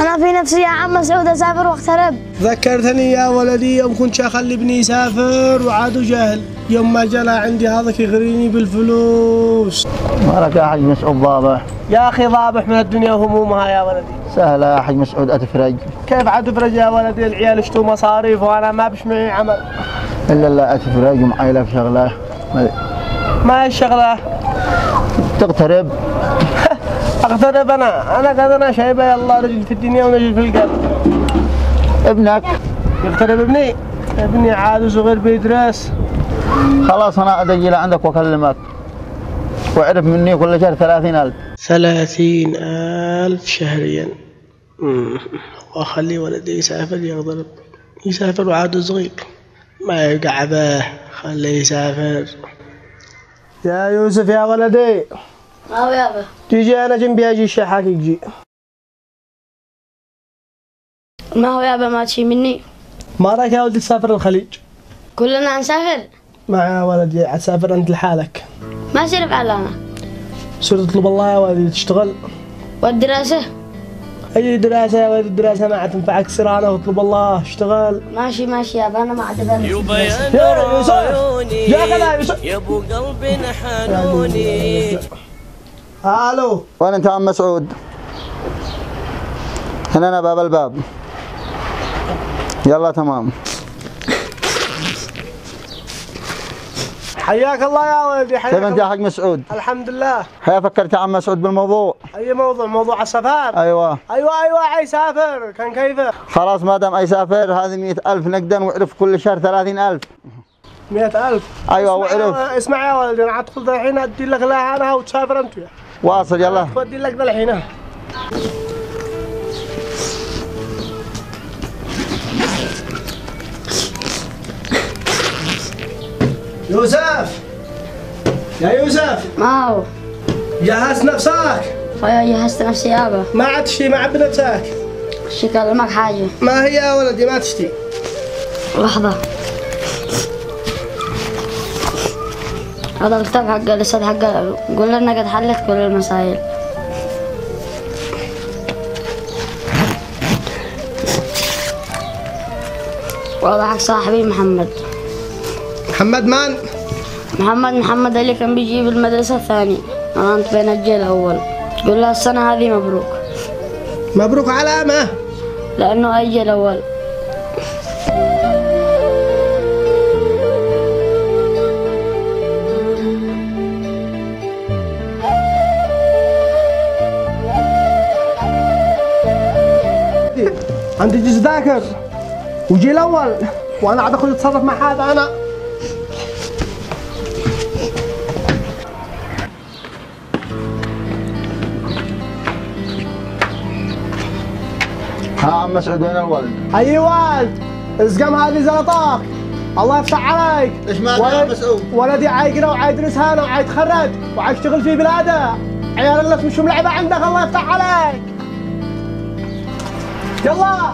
أنا في نفسي يا عم مسعود أسافر وأغترب. ذكرتني يا ولدي يوم كنت أخلي ابني يسافر وعاد جاهل، يوم ما جاء عندي هذاك يغريني بالفلوس. مالك يا حاج مسعود ضابح؟ يا أخي ضابح من الدنيا وهمومها يا ولدي. سهلة يا حاج مسعود أتفرج. كيف عاد تفرج يا ولدي؟ العيال اشتوا مصاريف وأنا ما بش معي عمل. لا أتفرج ومعي لك شغلة. ما هي الشغلة؟ تغترب. اغترب انا قد شايبه يلا رجل في الدنيا ونجل في القلب. ابنك يغترب ابني عاد صغير بيدرس. خلاص أنا أدجي لعندك وأكلمك وأعرف مني كل شهر 30,000. 30,000 شهريا. وأخلي ولدي يسافر وعاد صغير ما يقع به، خليه يسافر. يا يوسف يا ولدي. أو يابا. تيجي أنا جنبي أجي الشحاك يجي. ما هو يابا ما تشي مني. ما رايك يا ولدي تسافر الخليج؟ كلنا نسافر. ما يا ولدي تسافر أنت لحالك. ما شرف على أنا. صرت تطلب الله يا ولدي تشتغل. والدراسة؟ أي دراسة يا ولدي؟ الدراسة ما عاد تنفعك، سير أنا واطلب الله اشتغل. ماشي يابا أنا ما عاد أبالي. يا يوسف يا أخي يوسف يا ابو قلبي حنوني. الو وين أنت عم مسعود؟ هنا أنا باب الباب. يلا تمام. حياك الله يا ولدي. حياك كيف أنت يا حاج مسعود؟ الحمد لله. هيا فكرت يا عم مسعود بالموضوع؟ أي موضوع؟ موضوع السفر. أيوه يسافر كان كيفه؟ خلاص ما دام يسافر هذه 100,000 نقدا وعرف كل شهر 30,000. 100,000. أيوه وعرف. اسمع يا ولدي أنا أدخل الحين أدي لك لها وتسافر أنت وياه. واصل يلا. أدي لك ذا الحين. يوسف يا يوسف. ما هو. جهزت نفسك؟ ويا جهزت نفسي يابا. ما عاد تشتي ما عاد بنفسك؟ شكلمك حاجة. ما هي يا ولدي ما تشتي؟ لحظة. هذا الكتاب حق الأستاذ حق قول لنا قد حلت كل المسائل. وهذا حق صاحبي محمد. محمد من؟ محمد اللي كان بيجي بالمدرسة الثانية. أنا أنت بين الجيل الأول. قول له السنة هذه مبروك. مبروك على ما؟ لأنه أجي الأول. عندي جزء ذاكر وجي الأول وأنا عاد أخذ أتصرف مع هذا أنا. ها عم مسعود وين الولد؟ أي ولد؟ اسقم هذه زلطاك. الله يفتح عليك. ايش مالك يا عم مسعود؟ ولدي عايقرا وعايدرس هنا وعايتخرج وعايشتغل في بلاده. عيال اللي مش ملعبة عندك الله يفتح عليك. يلا